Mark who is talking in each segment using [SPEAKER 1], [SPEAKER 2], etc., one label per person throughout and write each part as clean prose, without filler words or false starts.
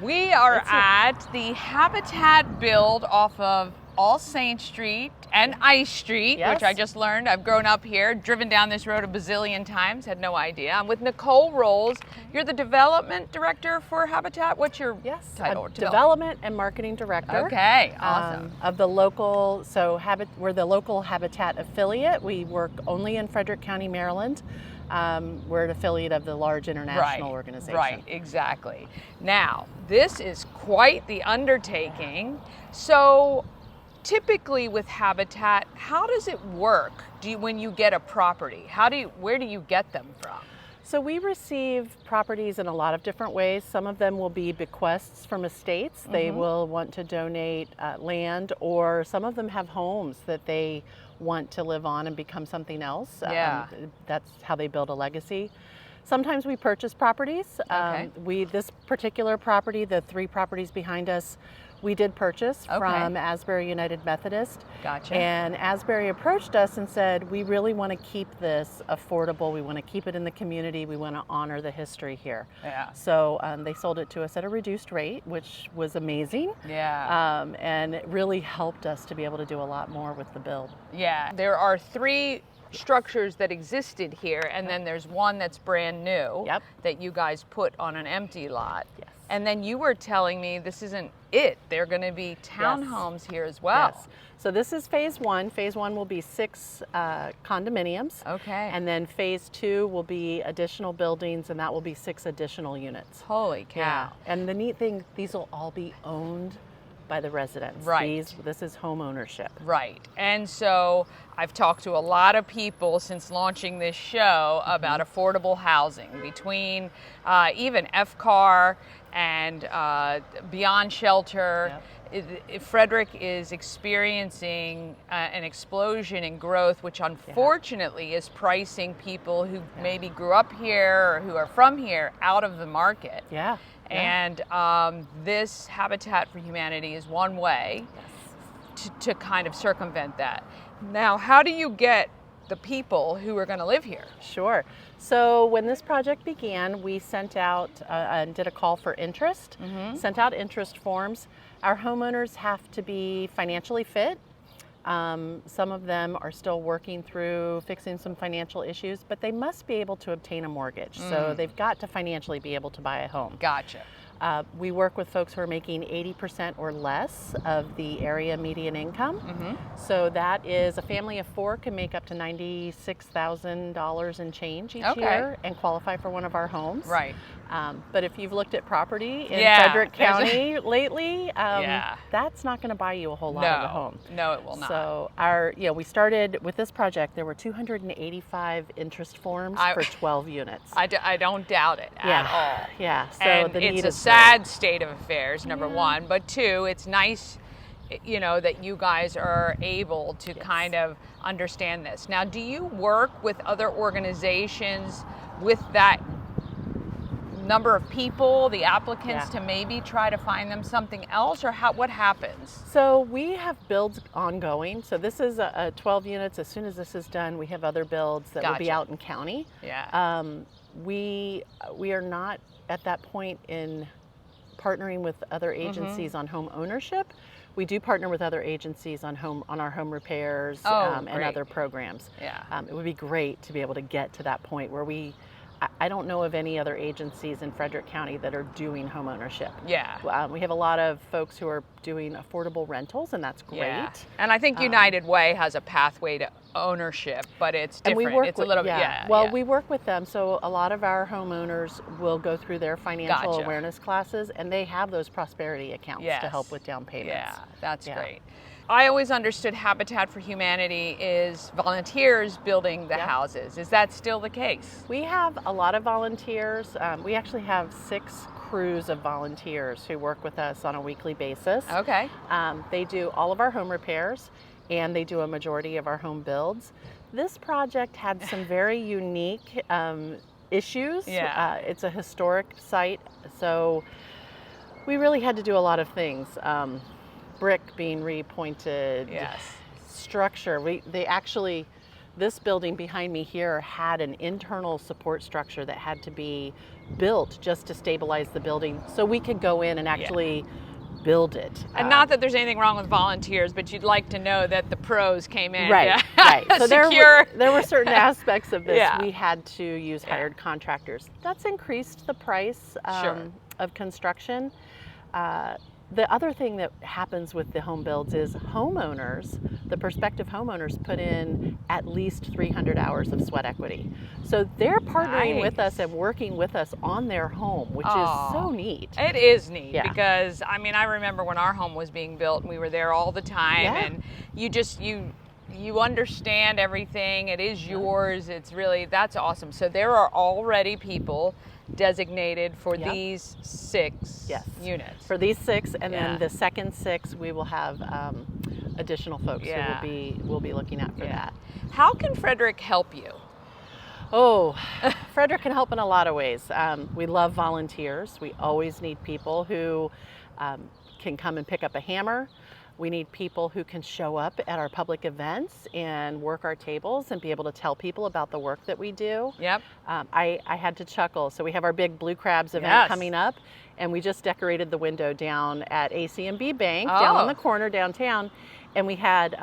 [SPEAKER 1] We are at the Habitat build off of All Saints Street and Ice Street,
[SPEAKER 2] Yes.
[SPEAKER 1] which I just learned. I've grown up here, driven down this road a bazillion times, had no idea. I'm with Niccole Rolls. You're the development director for Habitat. What's your title?
[SPEAKER 2] Development and marketing director.
[SPEAKER 1] Okay, awesome.
[SPEAKER 2] Of the local, we're the local Habitat affiliate. We work only in Frederick County, Maryland. We're an affiliate of the large international organization.
[SPEAKER 1] Right, exactly. Now, this is quite the undertaking. So, typically with Habitat, how does it work? When you get a property, where do you get them from?
[SPEAKER 2] So we receive properties in a lot of different ways. Some of them will be bequests from estates. They will want to donate land, or some of them have homes that they want to live on and become something else.
[SPEAKER 1] Yeah.
[SPEAKER 2] That's how they build a legacy. Sometimes we purchase properties.
[SPEAKER 1] Okay.
[SPEAKER 2] This particular property, the 3 properties behind us, we did purchase from Asbury United Methodist.
[SPEAKER 1] Gotcha.
[SPEAKER 2] And Asbury approached us and said, we really want to keep this affordable. We want to keep it in the community. We want to honor the history here.
[SPEAKER 1] Yeah.
[SPEAKER 2] So they sold it to us at a reduced rate, which was amazing.
[SPEAKER 1] Yeah.
[SPEAKER 2] And it really helped us to be able to do a lot more with the build.
[SPEAKER 1] Yeah. There are 3 structures that existed here, and then there's one that's brand new that you guys put on an empty lot.
[SPEAKER 2] Yes.
[SPEAKER 1] And then you were telling me this isn't it. They're going to be townhomes here as well.
[SPEAKER 2] Yes. So this is phase 1. Phase 1 will be 6 condominiums.
[SPEAKER 1] Okay.
[SPEAKER 2] And then phase 2 will be additional buildings, and that will be 6 additional units.
[SPEAKER 1] Holy cow.
[SPEAKER 2] Yeah. And the neat thing, these will all be owned by the residents.
[SPEAKER 1] Right.
[SPEAKER 2] This is home ownership.
[SPEAKER 1] Right. And so I've talked to a lot of people since launching this show about affordable housing, between even FCAR and Beyond Shelter. Frederick is experiencing an explosion in growth, which unfortunately is pricing people who maybe grew up here or who are from here out of the market.
[SPEAKER 2] Yeah.
[SPEAKER 1] And this Habitat for Humanity is one way to kind of circumvent that. Now, how do you get the people who are going to live here?
[SPEAKER 2] Sure. So when this project began, we sent out and did a call for interest, sent out interest forms. Our homeowners have to be financially fit. Some of them are still working through fixing some financial issues, but they must be able to obtain a mortgage. So they've got to financially be able to buy a home.
[SPEAKER 1] Gotcha.
[SPEAKER 2] We work with folks who are making 80% or less of the area median income. So that is, a family of 4 can make up to $96,000 and change each year and qualify for one of our homes.
[SPEAKER 1] Right.
[SPEAKER 2] But if you've looked at property in Frederick County lately, that's not going to buy you a whole lot of a home. No, it will not. So we started with this project. There were 285 interest forms for 12 units.
[SPEAKER 1] I don't doubt it at all.
[SPEAKER 2] Yeah. So
[SPEAKER 1] and
[SPEAKER 2] the need
[SPEAKER 1] it's a
[SPEAKER 2] is
[SPEAKER 1] sad state of affairs, number one. But 2, it's nice, that you guys are able to kind of understand this. Now, do you work with other organizations with that number of people, the applicants, to maybe try to find them something else, or what happens?
[SPEAKER 2] So we have builds ongoing. So this is a 12 units. As soon as this is done, we have other builds that will be out in county.
[SPEAKER 1] Yeah.
[SPEAKER 2] We are not at that point in partnering with other agencies on home ownership. We do partner with other agencies on our home repairs and other programs.
[SPEAKER 1] Yeah.
[SPEAKER 2] It would be great to be able to get to that point where I don't know of any other agencies in Frederick County that are doing home ownership.
[SPEAKER 1] Yeah.
[SPEAKER 2] We have a lot of folks who are doing affordable rentals, and that's great.
[SPEAKER 1] Yeah. And I think United Way has a pathway to ownership, but it's different.
[SPEAKER 2] And we work
[SPEAKER 1] it's a little bit,
[SPEAKER 2] we work with them. So a lot of our homeowners will go through their financial awareness classes, and they have those prosperity accounts to help with down payments.
[SPEAKER 1] Yeah, that's great. I always understood Habitat for Humanity is volunteers building the houses. Is that still the case?
[SPEAKER 2] We have a lot of volunteers. We actually have 6 crews of volunteers who work with us on a weekly basis.
[SPEAKER 1] Okay.
[SPEAKER 2] They do all of our home repairs, and they do a majority of our home builds. This project had some very unique issues.
[SPEAKER 1] Yeah.
[SPEAKER 2] It's a historic site, so we really had to do a lot of things. Brick being repointed, structure. This building behind me here had an internal support structure that had to be built just to stabilize the building so we could go in and actually build it.
[SPEAKER 1] And not that there's anything wrong with volunteers, but you'd like to know that the pros came in.
[SPEAKER 2] Right, right. So there were certain aspects of this we had to use hired contractors. That's increased the price of construction. The other thing that happens with the home builds is homeowners, the prospective homeowners, put in at least 300 hours of sweat equity. So they're partnering with us and working with us on their home, which is so neat.
[SPEAKER 1] It is neat because, I mean, I remember when our home was being built and we were there all the time and you understand everything. It is yours. It's really, that's awesome. So there are already people designated for these 6 units.
[SPEAKER 2] For these 6, and then the second 6 we will have additional folks who will be looking at for that.
[SPEAKER 1] How can Frederick help you?
[SPEAKER 2] Oh, Frederick can help in a lot of ways. We love volunteers. We always need people who can come and pick up a hammer. We need people who can show up at our public events and work our tables and be able to tell people about the work that we do.
[SPEAKER 1] Yep.
[SPEAKER 2] I had to chuckle. So we have our big Blue Crabs event coming up, and we just decorated the window down at ACMB Bank down on the corner downtown. And we had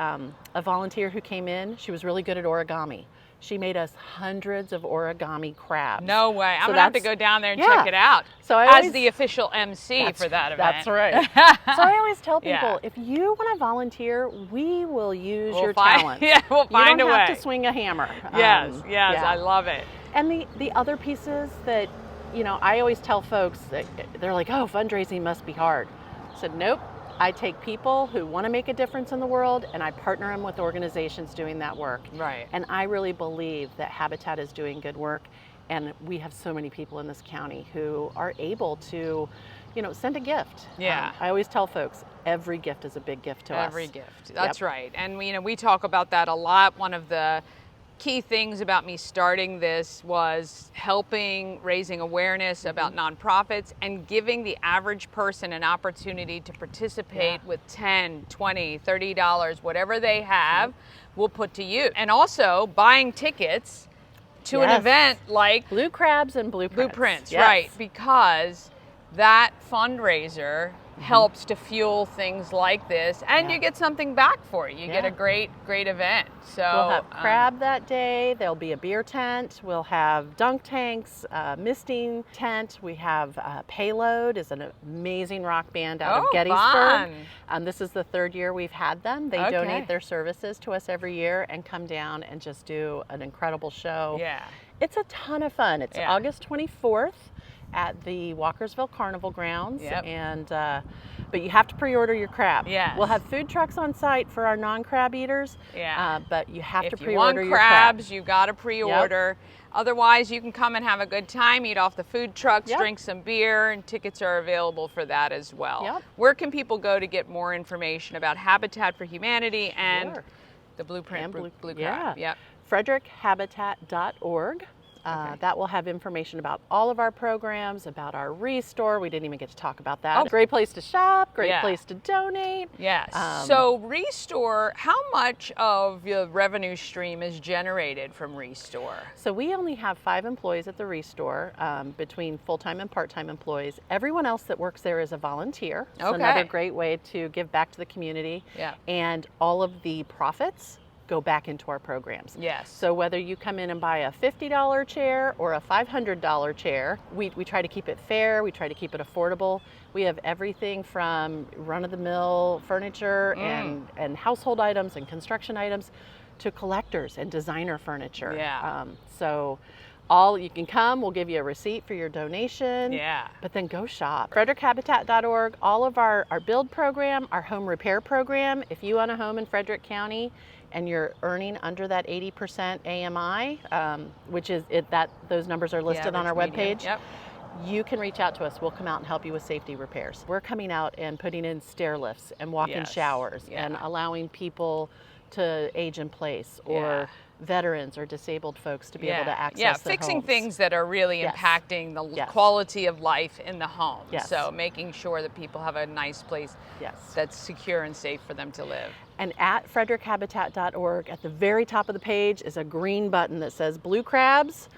[SPEAKER 2] a volunteer who came in. She was really good at origami. She made us hundreds of origami crabs.
[SPEAKER 1] No way. I'm going to have to go down there and check it out.
[SPEAKER 2] So
[SPEAKER 1] as the official MC for that event.
[SPEAKER 2] That's right. So I always tell people, if you want to volunteer, we will use your talent.
[SPEAKER 1] We'll find a way.
[SPEAKER 2] You don't have to swing a hammer.
[SPEAKER 1] Yes, I love it.
[SPEAKER 2] And the other pieces that, you know, I always tell folks that they're like, oh, fundraising must be hard. I said, nope. I take people who want to make a difference in the world and I partner them with organizations doing that work.
[SPEAKER 1] Right.
[SPEAKER 2] And I really believe that Habitat is doing good work, and we have so many people in this county who are able to, you know, send a gift.
[SPEAKER 1] Yeah.
[SPEAKER 2] I always tell folks, every gift is a big gift to us.
[SPEAKER 1] Every gift. That's right. And you know, we talk about that a lot. One of the key things about me starting this was raising awareness about nonprofits and giving the average person an opportunity to participate with $10, $20, $30, whatever they have, we'll put to use. And also buying tickets to an event like
[SPEAKER 2] Blue Crabs and Blueprints.
[SPEAKER 1] Right, because that fundraiser helps to fuel things like this, and you get something back for it. You get a great event. So
[SPEAKER 2] we'll have crab that day. There'll be a beer tent. We'll have dunk tanks, misting tent. We have Payload, is an amazing rock band out of Gettysburg. This is the 3rd year we've had them. They donate their services to us every year and come down and just do an incredible show.
[SPEAKER 1] Yeah,
[SPEAKER 2] it's a ton of fun. It's August 24th. At the Walkersville Carnival Grounds, and but you have to pre-order your crab. We'll have food trucks on site for our non-crab eaters. But you have to pre-order your crabs.
[SPEAKER 1] If you want crabs, you got to pre-order. Otherwise, you can come and have a good time, eat off the food trucks, drink some beer, and tickets are available for that as well. Where can people go to get more information about Habitat for Humanity and the Blueprint Blue Crab?
[SPEAKER 2] FrederickHabitat.org. That will have information about all of our programs, about our Restore. We didn't even get to talk about that. Great place to shop, great place to donate.
[SPEAKER 1] Yes. So Restore, how much of your revenue stream is generated from Restore?
[SPEAKER 2] So we only have 5 employees at the Restore, between full-time and part-time employees. Everyone else that works there is a volunteer. So another great way to give back to the community. And all of the profits go back into our programs. So whether you come in and buy a $50 chair or a $500 chair, we try to keep it fair, we try to keep it affordable. We have everything from run-of-the-mill furniture and household items and construction items to collectors and designer furniture. So you can come, we'll give you a receipt for your donation, but then go shop. FrederickHabitat.org, all of our build program, our home repair program. If you own a home in Frederick County and you're earning under that 80% AMI, which is those numbers are listed on our webpage, you can reach out to us. We'll come out and help you with safety repairs. We're coming out and putting in stair lifts and walk-in showers and allowing people to age in place or veterans or disabled folks to be able to access their
[SPEAKER 1] fixing
[SPEAKER 2] homes.
[SPEAKER 1] things that are really
[SPEAKER 2] Yes.
[SPEAKER 1] impacting the
[SPEAKER 2] Yes.
[SPEAKER 1] quality of life in the home.
[SPEAKER 2] Yes.
[SPEAKER 1] So making sure that people have a nice place
[SPEAKER 2] Yes.
[SPEAKER 1] that's secure and safe for them to live.
[SPEAKER 2] And at frederickhabitat.org, at the very top of the page is a green button that says Blue Crabs.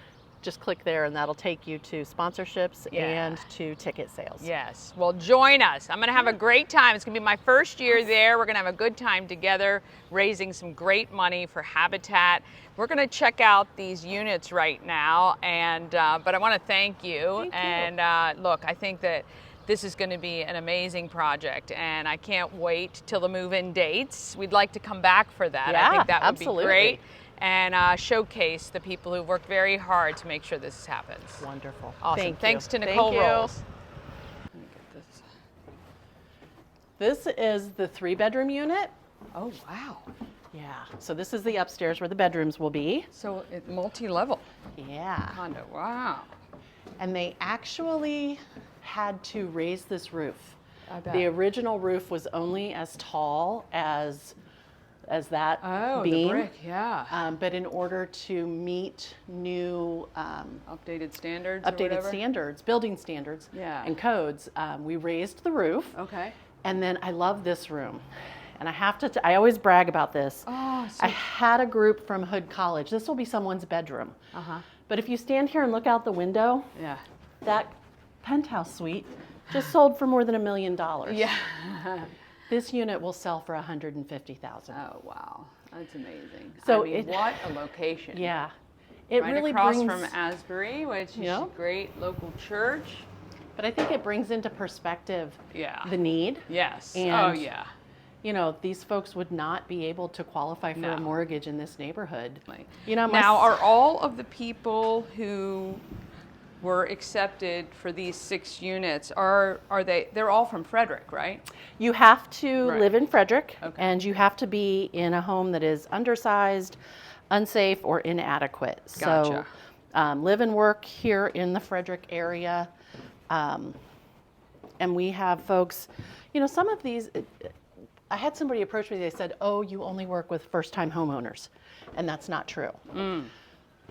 [SPEAKER 2] Just click there and that'll take you to sponsorships and to ticket sales.
[SPEAKER 1] Yes. Well, join us. I'm going to have a great time. It's going to be my first year there. We're going to have a good time together, raising some great money for Habitat. We're going to check out these units right now, and but I want to thank you.
[SPEAKER 2] Thank you.
[SPEAKER 1] And look, I think that this is going to be an amazing project, and I can't wait till the move-in dates. We'd like to come back for that.
[SPEAKER 2] Yeah,
[SPEAKER 1] I think that would
[SPEAKER 2] absolutely.
[SPEAKER 1] be great. And showcase the people who worked very hard to make sure this happens.
[SPEAKER 2] Wonderful.
[SPEAKER 1] Awesome.
[SPEAKER 2] Thank you.
[SPEAKER 1] Thanks to
[SPEAKER 2] Thank
[SPEAKER 1] Niccole
[SPEAKER 2] you.
[SPEAKER 1] Rolls. Let me get this.
[SPEAKER 2] This is the 3-bedroom unit.
[SPEAKER 1] Oh, wow.
[SPEAKER 2] Yeah. So this is the upstairs where the bedrooms will be.
[SPEAKER 1] So it's multi-level
[SPEAKER 2] Yeah.
[SPEAKER 1] condo. Wow.
[SPEAKER 2] And they actually had to raise this roof.
[SPEAKER 1] I bet.
[SPEAKER 2] The original roof was only as tall as that beam.
[SPEAKER 1] The brick, yeah.
[SPEAKER 2] But in order to meet new
[SPEAKER 1] Updated standards or whatever?
[SPEAKER 2] standards, building standards
[SPEAKER 1] Yeah.
[SPEAKER 2] and codes, we raised the roof.
[SPEAKER 1] Okay.
[SPEAKER 2] And then I love this room. And I have to, I always brag about this.
[SPEAKER 1] Oh, so
[SPEAKER 2] I had a group from Hood College. This will be someone's bedroom.
[SPEAKER 1] Uh-huh.
[SPEAKER 2] But if you stand here and look out the window,
[SPEAKER 1] Yeah.
[SPEAKER 2] that penthouse suite just sold for more than $1 million.
[SPEAKER 1] Yeah.
[SPEAKER 2] This unit will sell for $150,000.
[SPEAKER 1] Oh, wow. That's amazing.
[SPEAKER 2] So
[SPEAKER 1] I mean, what a location.
[SPEAKER 2] Yeah. It
[SPEAKER 1] Right
[SPEAKER 2] really
[SPEAKER 1] across
[SPEAKER 2] brings,
[SPEAKER 1] from Asbury, which is
[SPEAKER 2] Yeah.
[SPEAKER 1] a great local church.
[SPEAKER 2] but I think it brings into perspective
[SPEAKER 1] Yeah.
[SPEAKER 2] the need.
[SPEAKER 1] Yes.
[SPEAKER 2] And
[SPEAKER 1] Oh, yeah.
[SPEAKER 2] You know, these folks would not be able to qualify for
[SPEAKER 1] No.
[SPEAKER 2] a mortgage in this neighborhood.
[SPEAKER 1] Like,
[SPEAKER 2] You know, my
[SPEAKER 1] now,
[SPEAKER 2] s-
[SPEAKER 1] are all of the people who were accepted for these 6 units, they're all from Frederick, right?
[SPEAKER 2] You have to
[SPEAKER 1] Right.
[SPEAKER 2] live in Frederick,
[SPEAKER 1] Okay.
[SPEAKER 2] and you have to be in a home that is undersized, unsafe, or inadequate.
[SPEAKER 1] Gotcha.
[SPEAKER 2] So live and work here in the Frederick area. And we have folks, you know, some of these, I had somebody approach me, they said, oh, you only work with first-time homeowners. And that's not true.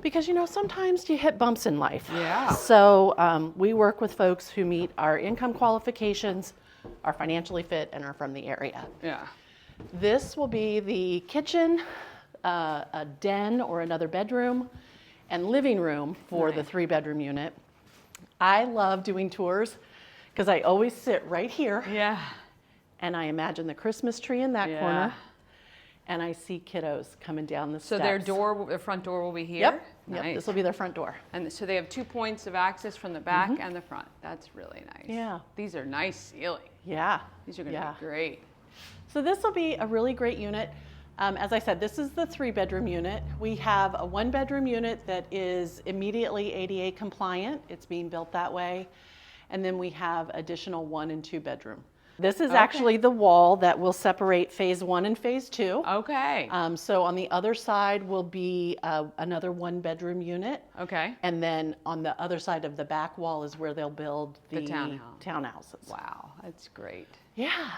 [SPEAKER 2] Because, you know, sometimes you hit bumps in life.
[SPEAKER 1] Yeah.
[SPEAKER 2] So we work with folks who meet our income qualifications, are financially fit, and are from the area.
[SPEAKER 1] Yeah.
[SPEAKER 2] This will be the kitchen, a den or another bedroom, and living room for the
[SPEAKER 1] Nice.
[SPEAKER 2] 3-bedroom unit. I love doing tours because I always sit right here
[SPEAKER 1] Yeah.
[SPEAKER 2] and I imagine the Christmas tree in that
[SPEAKER 1] Yeah.
[SPEAKER 2] corner, and I see kiddos coming down the
[SPEAKER 1] So
[SPEAKER 2] steps.
[SPEAKER 1] their front door will be here?
[SPEAKER 2] Yep.
[SPEAKER 1] Nice.
[SPEAKER 2] Yep. This will be their front door.
[SPEAKER 1] And so they have 2 points of access from the back and the front. That's really nice.
[SPEAKER 2] Yeah.
[SPEAKER 1] These are nice ceilings.
[SPEAKER 2] Yeah.
[SPEAKER 1] These are going to
[SPEAKER 2] Yeah.
[SPEAKER 1] be great.
[SPEAKER 2] So this will be a really great unit. As I said, this is the 3-bedroom unit. We have a 1-bedroom unit that is immediately ADA compliant. It's being built that way. And then we have additional 1 and 2 bedroom. This is actually the wall that will separate phase 1 and phase 2.
[SPEAKER 1] Okay.
[SPEAKER 2] So on the other side will be another 1-bedroom unit.
[SPEAKER 1] Okay.
[SPEAKER 2] And then on the other side of the back wall is where they'll build the
[SPEAKER 1] townhouse.
[SPEAKER 2] townhouses.
[SPEAKER 1] Wow, that's great.
[SPEAKER 2] Yeah.